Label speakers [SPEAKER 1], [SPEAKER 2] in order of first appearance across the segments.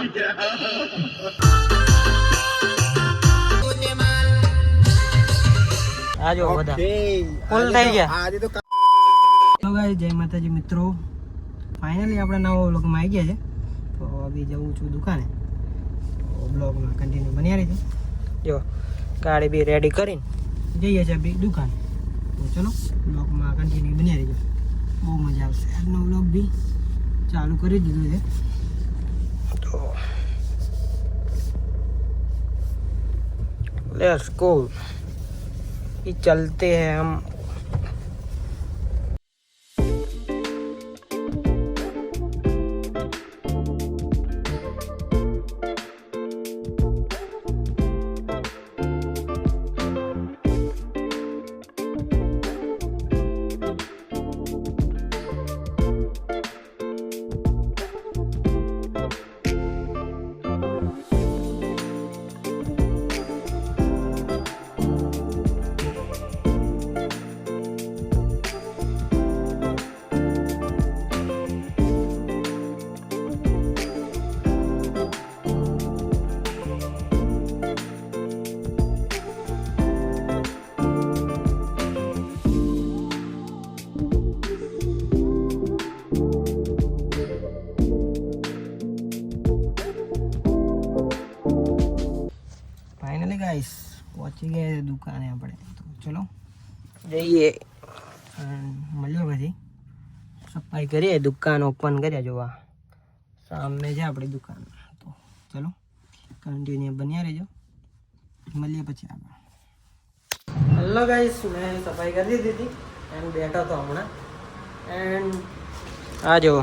[SPEAKER 1] આજો બધા ફૂલ થઈ ગયા આજે તો ગાઈસ જય માતાજી મિત્રો ફાઇનલી આપણે નવો વ્લોગમાં આવી ગયા છે તો અભી જવું છું દુકાને તો વ્લોગમાં કન્ટિન્યુ બન્યા રહેજો જો ગાડી બી રેડી કરીને જઈએ છીએ અભી દુકાન તો ચલો વ્લોગમાં કન્ટિન્યુ બન્યા રહેજો બહુ મજા આવશે આજનો વ્લોગ બી ચાલુ કરી દીધું છે તો लेट्स गो चलते हैं हम गाइस पहुंची गए दुकाने આપણે તો ચલો જઈએ મળીએ પછી સફાઈ કરીએ દુકાન ઓપન કરીએ જોવા સામે છે આપણી દુકાન તો ચલો કન્ટિન્યુ બન્યા રહેજો મળીએ પછી આગળ હેલો ગાઈસ મેં સફાઈ કરી દીધી એન્ડ બેઠો તો હમણાં એન્ડ આ જો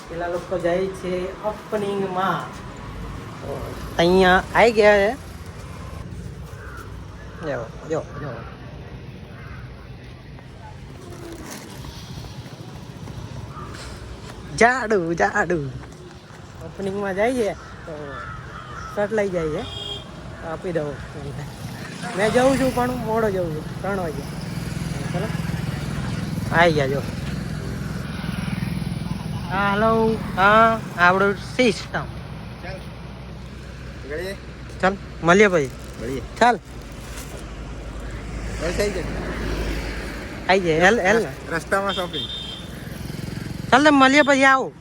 [SPEAKER 1] પેલા લોકો જાય છે ઓપનિંગમાં તો અહીંયા આવી ગયા છે જો જાડુ ઓપનિંગમાં જાય છે તો શર્ટ લઈ જાય છે આપી દઉં મેં જઉં છું પણ મોડો જઉં છું 3 વાગે ચલો આવી ગયા જો હા હલો હા આપણું સિસ્ટમ ચાલ મળીએ પછી ચાલ आई जाए हेल रास्ता में शॉपिंग चल तो મળીએ પછી આવો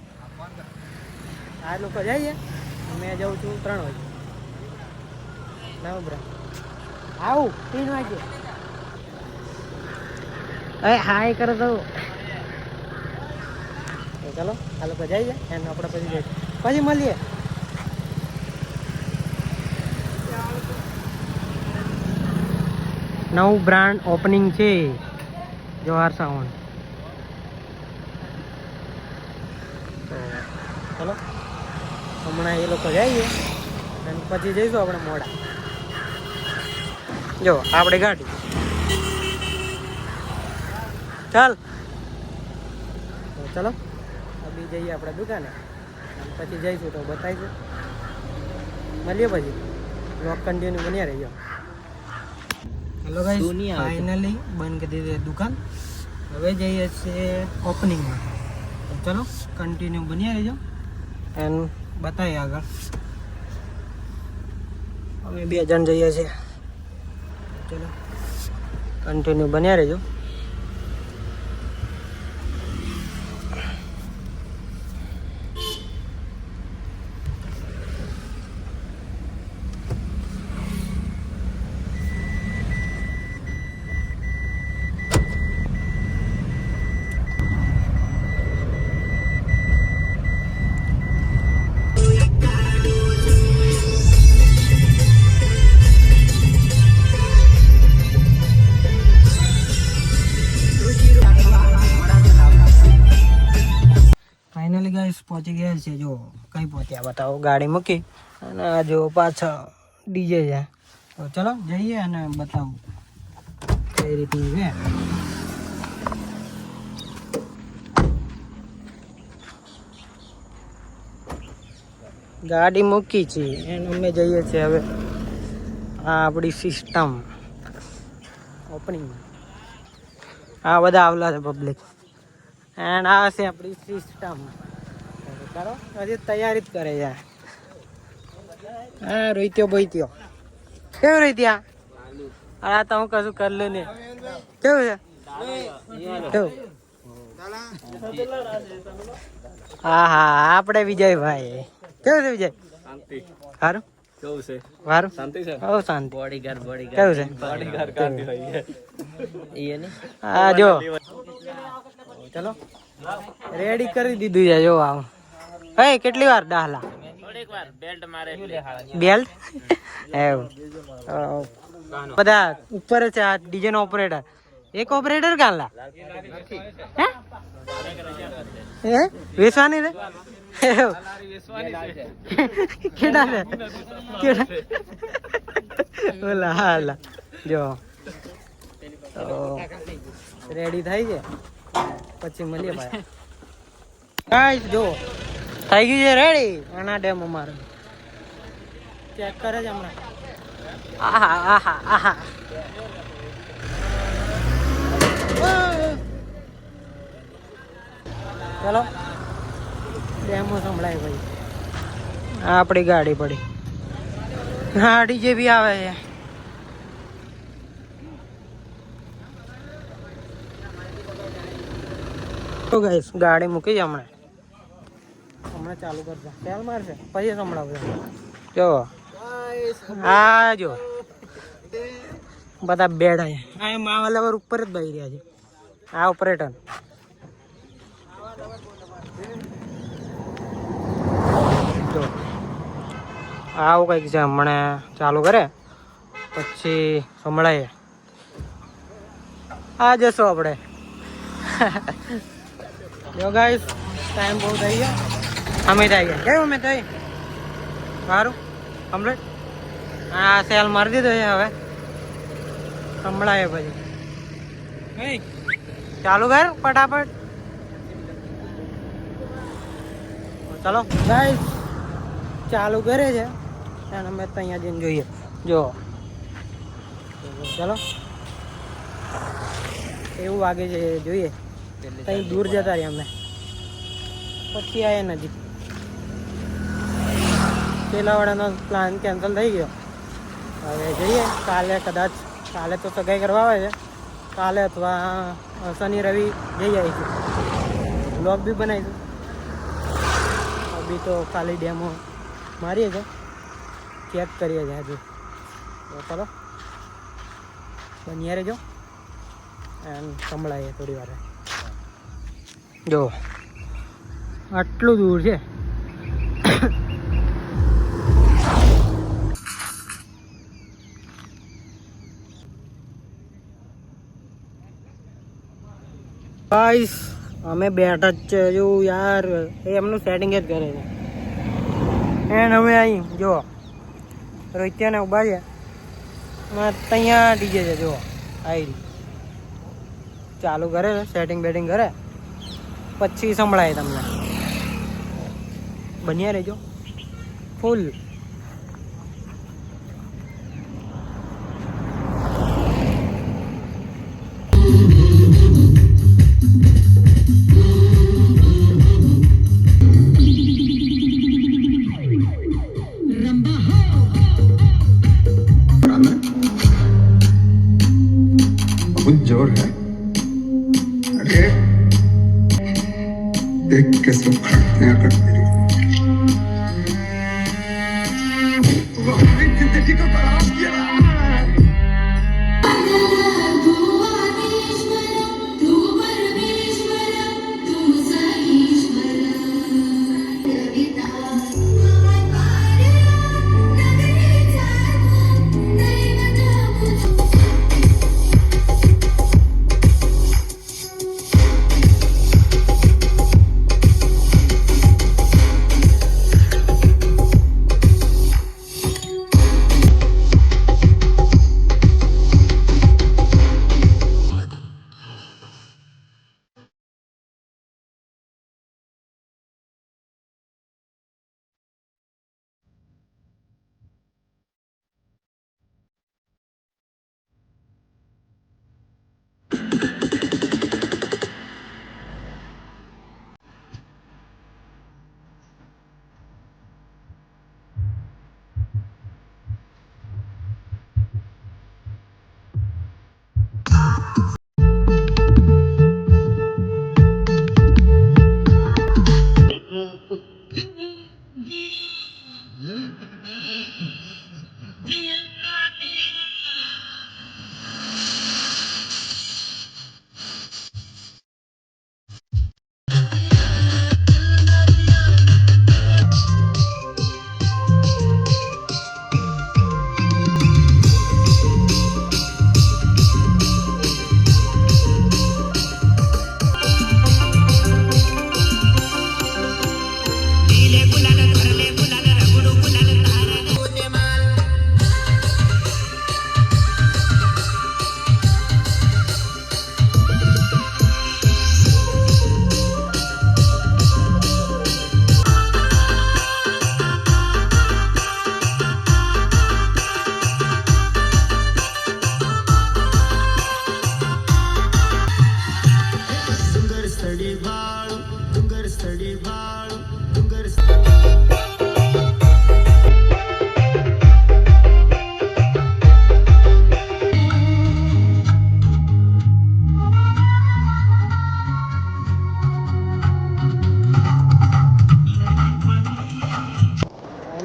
[SPEAKER 1] આ લોકો જઈએ મેં જાઉં છું 3 વાગે ના બ્રા આવું 3 વાગે એ હાય કરો તો ચલો આ લોકો જઈએ અને આપણે પછી મળીએ નવું બ્રાન્ડ ઓપનિંગ છે જોહાર સાઉન્ડ ચલો હમણાં એ લોકો જઈએ અને પછી જઈશું આપણે મોડા જો આપણે ગાડી ચાલ ચલો અભી જઈએ આપણે દુકાને પછી જઈશું તો બતાવીશું મળીએ પછી બ્લોગ કન્ટિન્યુ બન્યા રહીજો हेलो गाइस फाइनली बंद कर दी दुकान હવે જઈએ છીએ ઓપનિંગમાં તો ચલો કન્ટિન્યુ બન્યા રહેજો એન્ડ બતાવીએ આગળ અમે 2 જણ જઈએ છીએ ચલો કન્ટિન્યુ બન્યા રહેજો फाइनली गाइस पहुंची गया છે જો કઈ પહોંચ્યા બતાવો ગાડી મૂકી અને આ જો પાછળ ડીજે છે તો ચલો જઈએ અને બતાવું કઈ રીતનું છે ગાડી મૂકી છે અને અમે જઈએ છીએ હવે આ આપણી સિસ્ટમ ઓપનિંગ આ બધા આવલા છે પબ્લિક એન્ડ આ છે આપણી સિસ્ટમ કરો હજી તૈયારી જ કરે છે હા રોહિત્યો બોઈત્યો કેવું રોહિત્યા આ તો હું કશું કર લે ને કેવું છે કેવું હા હા આપણે વિજયભાઈ કેવું છે વિજય સારું કેવું છે સારું શાંતિ છે ઓ શાંતિ બોડીગાર્ડ કેવું છે બોડીગાર્ડ કાઢી હોય એ ને હા જો ચલો રેડી કરી દીધું છે જો આવ હે કેટલી વાર ડાહલા થોડીક વાર બેલ્ટ મારે બેલ્ટ એવું બધા ઉપર છે આ ડીજે નો ઓપરેટર એક ઓપરેટર કાલા હે વેસવાની રે કેડા રે કેડા ઓલા હાલા જો રેડી થઈ છે પછી મળીએ ભાઈ ગાઈસ જો થઈ ગયું છે રેડી આના ડેમો મારો ચેક કરે છે હમણાં આહા આહા આહા ચલો ડેમો સંભળાય ભાઈ આ આપણી ગાડી પડી ગાડી જે બી આવે છે તો ગાઈસ ગાડી મૂકી છે હમણાં ચાલુ કરશે તેલ મારશે પછી સંભળાવશે જો હા જો બધા બેઠા છે આ માવા લેવર ઉપર જ બેસી રહ્યા છે આ ઓપરેટર જો આવું કંઈક છે હમણાં ચાલુ કરે પછી સંભળાય આ જશો આપણે જો ગાઈસ ટાઈમ બહુ થઈ ગયો અમે થઈ ગયા કેવું અમે થઈ સારું કમ્પ્લીટ હા સેલ મારી દીધો છે હવે સંભળાય પછી ચાલુ કર ફટાફટ ચલો ગાઈસ ચાલુ કરે છે અને અમે તો અહીંયા જઈને જોઈએ જો ચલો એવું વાગે છે જોઈએ કઈ દૂર જતા રહ્યા અમે પછી આવ્યા નજીક પેલા વાળાનો પ્લાન કેન્સલ થઈ ગયો હવે જઈએ કાલે કદાચ કાલે તો સગાઈ કરવા આવે છે કાલે અથવા શનિ રવિ જઈ આવીશું બ્લોગ બી બનાવીશું અભી તો ખાલી ડેમો મારીએ છે ચેક કરીએ છીએ હજુ તો ચલો બન્યા રહેજો એમ સંભળાઈએ થોડી વાર જો આટલું દૂર છે ગાઈસ અમે બેઠા જ છે જો યાર એ એમનું સેટિંગ જ કરે છે એને અમે અહીં જો રોહિત્યાને ઊભા છે ત્યાં ડીજે છે જો આવી ચાલુ કરે સેટિંગ બેટિંગ કરે પછી સંભળાય તમને બન્યા રહેજો ફૂલ
[SPEAKER 2] बहुत जोर है अरे देख कैसे फटते हैं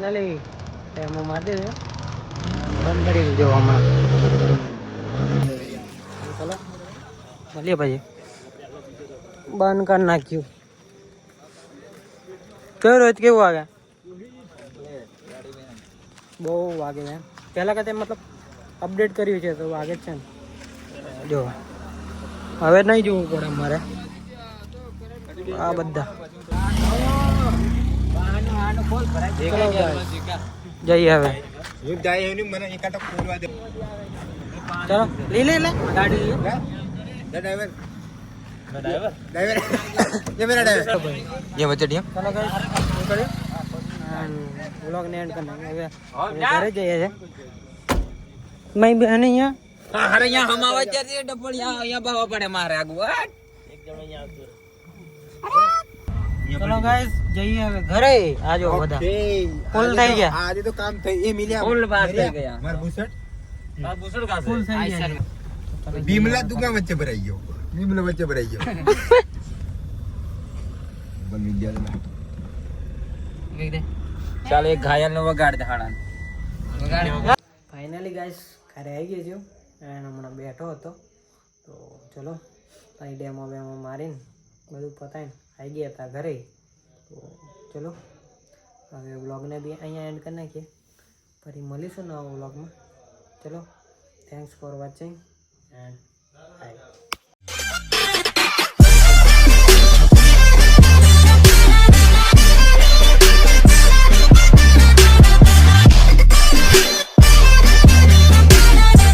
[SPEAKER 1] ફાઇનલી ડેમો મારી દે બંધ કરી દીધો હમણાં. ચલો મળીએ પછી. બંધ કરી નાખ્યું. કેવું રોજ કેવું વાગે? બહુ વાગે છે પહેલાં કરતાં મતલબ અપડેટ કર્યું છે તો વાગે જ છે ને. જો હવે નહીં જોવું પડે મારે આ બધા. જઈએ હવે. ચલો લઈ લે ગાડી
[SPEAKER 3] ये बच्चे टीम
[SPEAKER 1] ચલો વ્લોગ ને એન્ડ કરી નાખીએ. હવે ઘરે જઈએ છે. મારી બહેન અહીંયા
[SPEAKER 3] अरे यहाँ हम आवाज जाती है डबल यहाँ बाबा पड़े मारे आगू
[SPEAKER 1] ચલો ગાઈસ જઈએ હવે ઘરે. આજો બધા ફૂલ થઈ ગયા.
[SPEAKER 2] આજે તો કામ થઈ એ મિલ્યા
[SPEAKER 3] फुल बात થઈ ગયા
[SPEAKER 2] માર બુસટ
[SPEAKER 1] ફૂલ થઈ ગયા છે.
[SPEAKER 2] ભીમલા દુકાન વચ્ચે ભરાઈ ગયો. ભીમલા વચ્ચે ભરાઈ ગયો. બની ગયા
[SPEAKER 3] ચાલ એક ઘાયલ નો વગાડ દે હાડા
[SPEAKER 1] ફાઇનલી ગાઈસ ઘરે આવી ગયો છું અને હમણાં બેઠો હતો તો ચલો અહીં ડેમો બેમો મારીને બધું પતાવીને આવી ગયા હતા ઘરે. તો ચલો હવે વ્લોગને બી અહીંયા એન્ડ કરી નાખીએ. ફરી મળીશું નવા વ્લોગમાં. ચલો thanks for watching and by.